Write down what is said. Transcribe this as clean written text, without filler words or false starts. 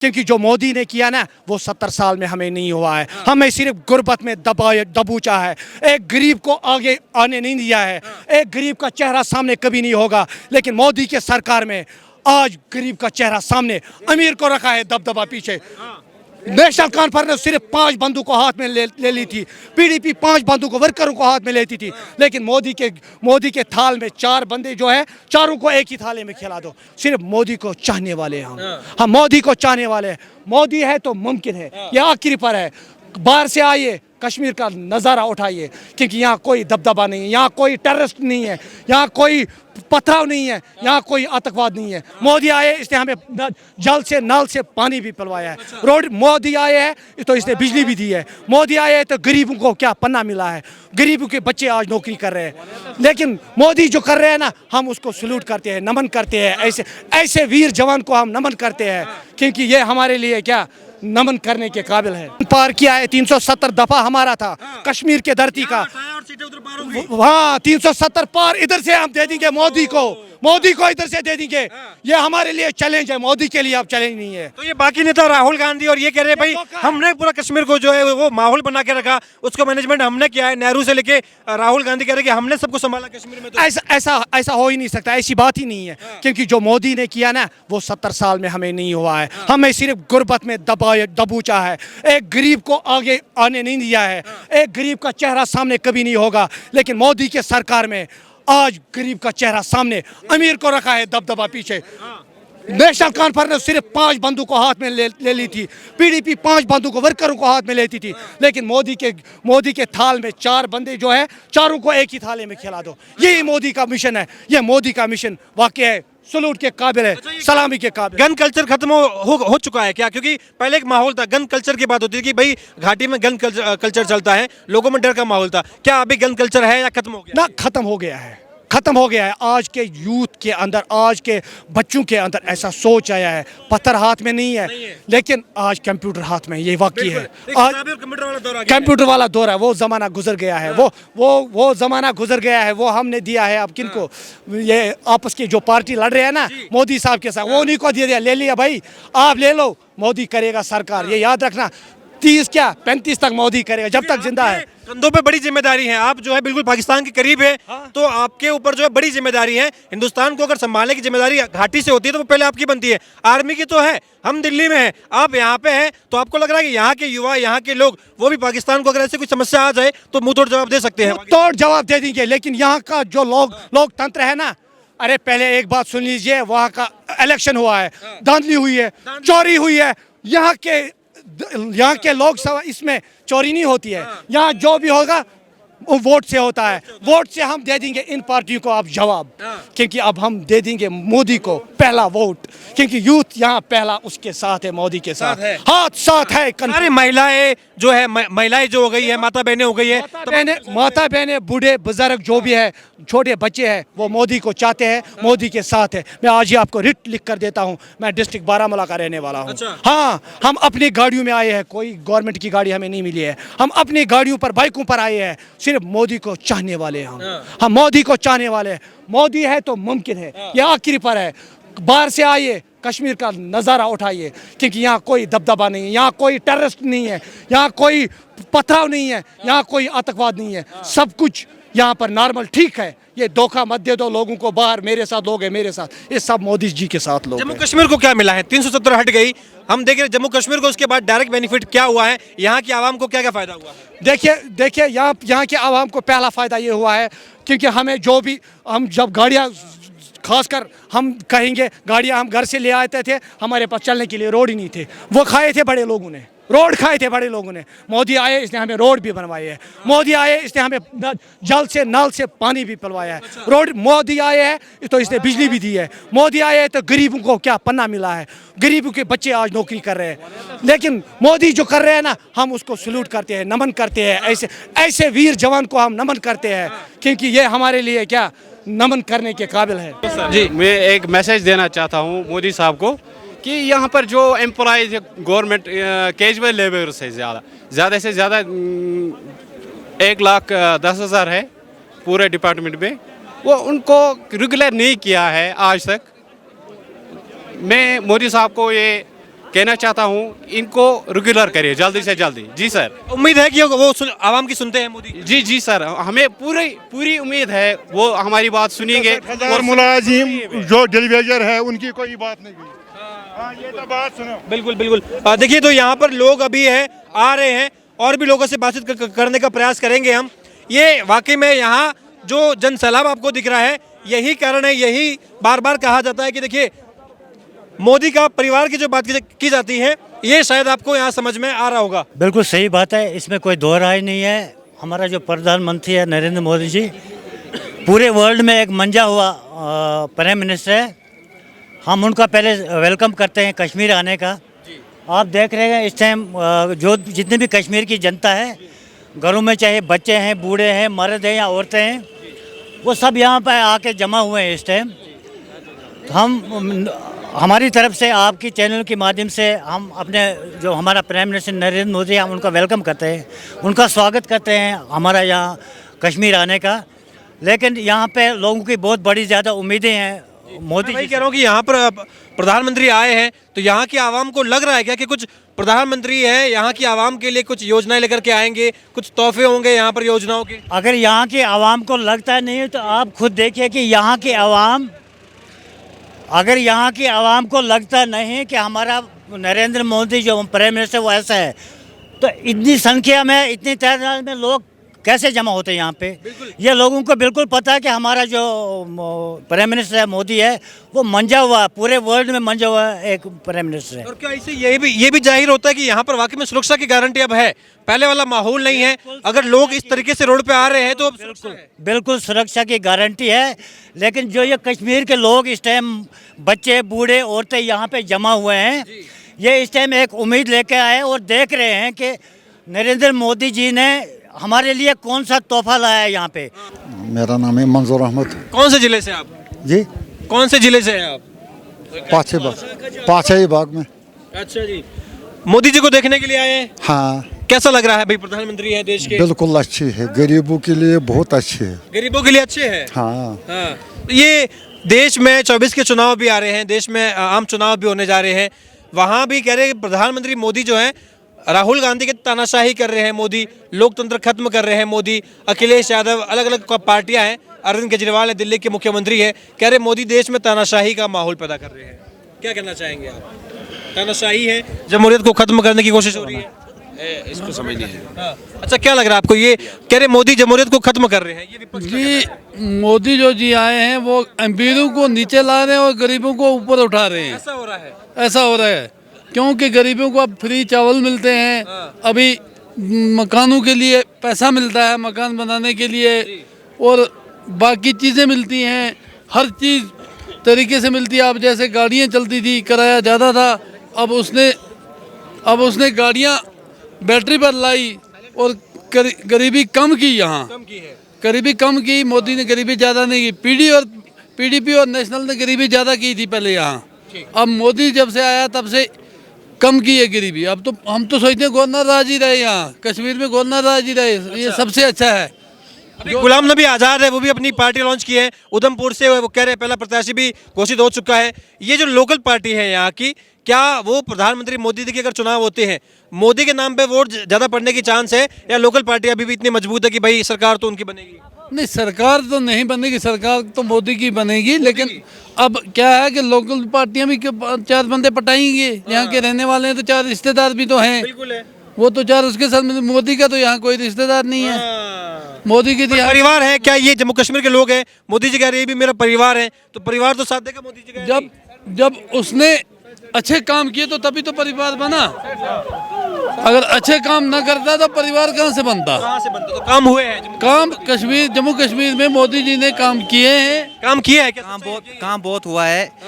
क्योंकि जो मोदी ने किया ना वो 70 साल में हमें नहीं हुआ है। हमें सिर्फ गुर्बत में दबोचा है, एक गरीब को आगे आने नहीं दिया है। एक गरीब का चेहरा सामने कभी नहीं होगा, लेकिन मोदी के सरकार में आज गरीब का चेहरा सामने, अमीर को रखा है दबदबा पीछे। नेशनल कॉन्फ्रेंस ने सिर्फ 5 बंदूकों हाथ में ले ली थी, पीडीपी 5 बंदूकों वर्करों को हाथ में लेती थी, लेकिन मोदी के थाल में 4 बंदे जो है, चारों को एक ही थाले में खिला दो। सिर्फ मोदी को चाहने वाले हम मोदी को चाहने वाले हैं। मोदी है तो मुमकिन है, ये आखिरी पर है। बाहर से आइए, कश्मीर का नज़ारा उठाइए, क्योंकि यहाँ कोई दबदबा नहीं है, यहाँ कोई टेररिस्ट नहीं है, यहाँ कोई पथराव नहीं है, यहाँ कोई आतंकवाद नहीं है। मोदी आए, इसने हमें जल से नल से पानी भी पिलवाया है। रोड मोदी आए हैं तो इसने बिजली भी दी है। मोदी आए हैं तो गरीबों को क्या पन्ना मिला है, गरीबों के बच्चे आज नौकरी कर रहे हैं। लेकिन मोदी जो कर रहे हैं ना, हम उसको सल्यूट करते हैं, नमन करते हैं। ऐसे वीर जवान को हम नमन करते हैं, क्योंकि ये हमारे लिए क्या नमन करने के काबिल है। पार किया है, 370 दफा हमारा था कश्मीर के धरती का। हाँ, 370 पार इधर से हम दे देंगे मोदी को इधर से दे देंगे। ये हमारे लिए चैलेंज है, मोदी के लिए अब चैलेंज नहीं है। तो ये बाकी नेता राहुल गांधी और ये कह रहे हैं भाई हमने पूरा कश्मीर को जो है वो माहौल बना के रखा, उसको मैनेजमेंट हमने किया है। नेहरू से लेके राहुल गांधी कह रहे हैं कि हमने सबको संभाला कश्मीर में। तो ऐसा हो ही नहीं सकता, ऐसी बात ही नहीं है। क्योंकि जो मोदी ने किया ना वो 70 साल में हमें नहीं हुआ है। हमें सिर्फ गुर्बत में दबोचा है, एक गरीब को आगे आने नहीं दिया है। एक गरीब का चेहरा सामने कभी नहीं होगा, लेकिन मोदी के सरकार में आज गरीब का चेहरा सामने, अमीर को रखा है दबदबा पीछे। नेशनल कॉन्फ्रेंस ने सिर्फ 5 बंदूकों हाथ में ले ली थी, पीडीपी 5 बंदूकों वर्करों को हाथ में लेती थी, लेकिन मोदी के थाल में 4 बंदे जो है, चारों को एक ही थाले में खिला दो। यही मोदी का मिशन है। ये मोदी का मिशन वाकई है, सलूट के काबिल है, सलामी के काबिल। गन कल्चर खत्म हो चुका है क्या? क्योंकि पहले एक माहौल था, गन कल्चर की बात होती थी कि भाई घाटी में गन कल्चर चलता है, लोगों में डर का माहौल था। क्या अभी गन कल्चर है या खत्म हो गया? ना, खत्म हो गया है, खत्म हो गया है। आज के यूथ के अंदर, आज के बच्चों के अंदर ऐसा सोच आया है। पत्थर हाथ में नहीं है, लेकिन आज कंप्यूटर हाथ में, ये वाकई है। आज कंप्यूटर वाला दौर है, वो जमाना गुजर गया है। वो जमाना गुजर गया है, वो हमने दिया है। अब किनको, ये आपस की जो पार्टी लड़ रहे हैं ना मोदी साहब के साथ, वो उन्हीं को दे दिया। ले लिया भाई, आप ले लो, मोदी करेगा सरकार। ये याद रखना, 35 तक मोदी करेगा जब तक जिंदा है। कंधों पे बड़ी जिम्मेदारी है, आप जो है बिल्कुल पाकिस्तान के करीब है। तो आपके ऊपर जो है बड़ी जिम्मेदारी है। हिंदुस्तान को अगर संभालने की जिम्मेदारी घाटी से होती है तो वो पहले आपकी बनती है। आर्मी की तो है, हम दिल्ली में हैं, आप यहाँ पे हैं, तो आपको लग रहा है कि यहाँ के युवा, यहाँ के लोग, वो भी पाकिस्तान को अगर ऐसे कोई समस्या आ जाए तो मुंह तोड़ जवाब दे सकते हैं। तोड़ जवाब दे देंगे, लेकिन यहाँ का जो लोकतंत्र है ना, अरे पहले एक बात सुन लीजिए, वहाँ का इलेक्शन हुआ है, धांधली हुई है, चोरी हुई है। यहाँ के लोकसभा इसमें चोरी नहीं होती है। यहाँ जो भी होगा वो वोट से होता है। वोट से हम दे देंगे इन पार्टियों को अब जवाब, क्योंकि अब हम दे देंगे मोदी को पहला वोट, क्योंकि यूथ यहाँ पहला उसके साथ है, मोदी के साथ हाथ साथ है। अरे महिलाएं जो है, महिलाएं जो हो गई है, माता बहनें हो गई है, माता बहनें, बूढ़े बुजुर्ग जो भी है, छोटे बच्चे हैं, वो मोदी को चाहते हैं, मोदी के साथ है। मैं आज ही आपको रिट लिख कर देता हूँ, मैं डिस्ट्रिक्ट बारामूला का रहने वाला हूँ। हाँ, हम अपनी गाड़ियों में आए हैं, कोई गवर्नमेंट की गाड़ी हमें नहीं मिली है। हम अपनी गाड़ियों पर, बाइकों पर आए हैं, सिर्फ मोदी को चाहने वाले हम मोदी को चाहने वाले। मोदी है तो मुमकिन है, ये आखिरी पर है। बाहर से आइए, कश्मीर का नज़ारा उठाइए, क्योंकि यहाँ कोई दबदबा नहीं है, यहाँ कोई टेररिस्ट नहीं है, यहाँ कोई पथराव नहीं है, यहाँ कोई आतंकवाद नहीं है। सब कुछ यहाँ पर नॉर्मल ठीक है। ये धोखा मत दे दो लोगों को, बाहर मेरे साथ लोग हैं, मेरे साथ, ये सब मोदी जी के साथ लोग। जम्मू कश्मीर को क्या मिला है? 370 हट गई, हम देख रहे हैं जम्मू कश्मीर को, उसके बाद डायरेक्ट बेनिफिट क्या हुआ है? यहाँ की आवाम को क्या क्या फायदा हुआ है? देखिए यहाँ के आवाम को पहला फायदा ये हुआ है, क्योंकि हमें जो भी, हम जब गाड़ियाँ, खासकर हम कहेंगे, गाड़ियाँ हम घर से ले आते थे, हमारे पास चलने के लिए रोड ही नहीं थे, वो खाए थे बड़े लोगों ने, रोड खाए थे बड़े लोगों ने। मोदी आए, इसने हमें रोड भी बनवाए है। मोदी आए, इसने हमें जल से नल से पानी भी पिलवाया है। रोड मोदी आए हैं तो इसने बिजली भी दी है। मोदी आए हैं तो गरीबों को क्या पन्ना मिला है, गरीबों के बच्चे आज नौकरी कर रहे हैं। लेकिन मोदी जो कर रहे हैं ना, हम उसको सल्यूट करते हैं, नमन करते हैं। ऐसे वीर जवान को हम नमन करते हैं, क्योंकि ये हमारे लिए क्या नमन करने के काबिल है। जी, मैं एक मैसेज देना चाहता हूँ मोदी साहब को कि यहाँ पर जो एम्प्लॉयज़ गवर्नमेंट कैजुअल लेबर से ज़्यादा से ज़्यादा 1,10,000 है पूरे डिपार्टमेंट में, वो उनको रेगुलर नहीं किया है आज तक। मैं मोदी साहब को ये कहना चाहता हूँ इनको रेगुलर करिए जल्दी से जल्दी। जी सर। उम्मीद है कि वो आवाम की सुनते हैं मोदी। जी जी सर, हमें पूरी उम्मीद है वो हमारी बात सुनेंगे। और मुलाजिम जो डिलीवेजर है उनकी कोई बात नहीं हुई। हाँ, ये तो बात सुनो। बिल्कुल बिल्कुल। देखिए तो यहाँ पर लोग अभी है आ रहे हैं और भी लोगों से बातचीत करने का प्रयास करेंगे हम। ये वाकई में यहाँ जो जन सैलाब आपको दिख रहा है, यही कारण है, यही बार बार कहा जाता है कि देखिए मोदी का परिवार की जो बात की जाती है, ये शायद आपको यहाँ समझ में आ रहा होगा। बिल्कुल सही बात है, इसमें कोई दो राय नहीं है। हमारा जो प्रधानमंत्री है नरेंद्र मोदी जी, पूरे वर्ल्ड में एक मंजा हुआ प्राइम मिनिस्टर है। हम उनका पहले वेलकम करते हैं कश्मीर आने का। आप देख रहे हैं इस टाइम जो जितने भी कश्मीर की जनता है, घरों में चाहे बच्चे हैं, बूढ़े हैं, मर्द हैं या औरतें हैं, वो सब यहाँ पर आके जमा हुए हैं इस टाइम। हम हमारी तरफ से आपकी चैनल के माध्यम से हम अपने जो हमारा प्राइम मिनिस्टर नरेंद्र मोदी, हम उनका वेलकम करते हैं, उनका स्वागत करते हैं हमारा यहाँ कश्मीर आने का। लेकिन यहाँ पे लोगों की बहुत बड़ी ज़्यादा उम्मीदें हैं मोदी मैं जी कह रहा हूँ कि यहाँ पर प्रधानमंत्री आए हैं तो यहाँ की आवाम को लग रहा है क्या कि कुछ प्रधानमंत्री है यहाँ की आवाम के लिए कुछ योजनाएं लेकर के आएंगे, कुछ तोहफे होंगे यहाँ पर योजनाओं के? अगर यहाँ की आवाम को लगता नहीं है तो आप खुद देखिए कि यहाँ की आवाम, अगर यहाँ की आवाम को लगता नहीं कि हमारा नरेंद्र मोदी जो प्राइम मिनिस्टर वो ऐसा है, तो इतनी संख्या में, इतनी तादाद में लोग कैसे जमा होते हैं यहाँ पे? ये लोगों को बिल्कुल पता है कि हमारा जो प्राइम मिनिस्टर है मोदी है, वो मंजा हुआ, पूरे वर्ल्ड में मंजा हुआ एक प्राइम मिनिस्टर है। और क्या इससे ये भी जाहिर होता है कि यहाँ पर वाकई में सुरक्षा की गारंटी अब है, पहले वाला माहौल नहीं है? अगर लोग इस तरीके से रोड पे आ रहे हैं तो बिल्कुल सुरक्षा की गारंटी है। लेकिन जो ये कश्मीर के लोग इस टाइम, बच्चे, बूढ़े, औरतें यहाँ पे जमा हुए हैं, ये इस टाइम एक उम्मीद लेके आए और देख रहे हैं कि नरेंद्र मोदी जी ने हमारे लिए कौन सा तोहफा लाया है यहाँ पे। मेरा नाम है मंजूर अहमद कौन से जिले से आप? जी, कौन से जिले से हैं आप? पाछे बाग में। अच्छा जी, मोदी जी को देखने के लिए आए हैं? हाँ, कैसा लग रहा है भाई, प्रधानमंत्री है देश के? बिल्कुल अच्छी है, गरीबों के लिए बहुत अच्छी है। गरीबों के लिए अच्छे हैं। हाँ, हाँ, ये देश में 24 के चुनाव भी आ रहे हैं, देश में आम चुनाव भी होने जा रहे हैं, वहाँ भी कह रहे हैं कि प्रधानमंत्री मोदी जो है राहुल गांधी की तानाशाही कर रहे हैं मोदी, लोकतंत्र खत्म कर रहे हैं मोदी, अखिलेश यादव, अलग अलग पार्टियां हैं, अरविंद केजरीवाल है दिल्ली के मुख्यमंत्री है, कह रहे मोदी देश में तानाशाही का माहौल पैदा कर रहे हैं। क्या कहना चाहेंगे आप? तानाशाही है, जमहूरियत को खत्म करने की कोशिश हो रही है, इसको समझ नहीं है। हाँ। अच्छा, क्या लग रहा है आपको? ये कह रहे मोदी जमहूरियत को खत्म कर रहे हैं, ये विपक्ष का कहना है। जी, मोदी जो जी आए हैं वो अमीरों को नीचे ला रहे हैं और गरीबों को ऊपर उठा रहे हैं। ऐसा हो रहा है? ऐसा हो रहा है क्योंकि गरीबों को अब फ्री चावल मिलते हैं, अभी मकानों के लिए पैसा मिलता है, मकान बनाने के लिए, और बाकी चीज़ें मिलती हैं, हर चीज़ तरीके से मिलती है। अब जैसे गाड़ियाँ चलती थी, किराया ज़्यादा था, अब उसने गाड़ियाँ बैटरी पर लाई और गरीबी कम की। यहाँ गरीबी कम की, मोदी ने गरीबी ज़्यादा नहीं की। पीडीपी और नेशनल ने गरीबी ज़्यादा की थी पहले यहाँ, अब मोदी जब से आया तब से कम की है गरीबी। अब तो हम तो सोचते हैं गवर्नर राज ही रहे, यहाँ कश्मीर में गवर्नर राज ही रहे, ये सबसे अच्छा है। अभी गुलाम नबी आज़ाद है, वो भी अपनी पार्टी लॉन्च की है उधमपुर से, वो कह रहे हैं पहला प्रत्याशी भी घोषित हो चुका है। ये जो लोकल पार्टी है यहाँ की, क्या वो प्रधानमंत्री मोदी जी के अगर चुनाव होते हैं, मोदी के नाम पे वोट ज़्यादा पड़ने की चांस है, या लोकल पार्टी अभी भी इतनी मजबूत है कि भाई सरकार तो उनकी बनेगी? नहीं, सरकार तो नहीं बनेगी, सरकार तो मोदी की बनेगी, लेकिन अब क्या है कि लोकल पार्टियां भी 4 बंदे पटाएंगे। यहाँ के रहने वाले हैं तो 4 रिश्तेदार भी तो हैं, बिल्कुल है, वो तो 4 उसके साथ। मोदी का तो यहाँ कोई रिश्तेदार नहीं है, मोदी की तो यहाँ परिवार है। क्या ये जम्मू कश्मीर के लोग हैं? मोदी जी कह रहे हैं ये भी मेरा परिवार है, तो परिवार तो साथ देगा मोदी जी का। जब उसने अच्छे काम किए तो तभी तो परिवार बना, अगर अच्छे काम ना करता तो परिवार कहाँ से बनता? तो काम हुए हैं, काम जम्मू कश्मीर में मोदी जी ने काम किए हैं। काम किया है क्या? काम बहुत हुआ है।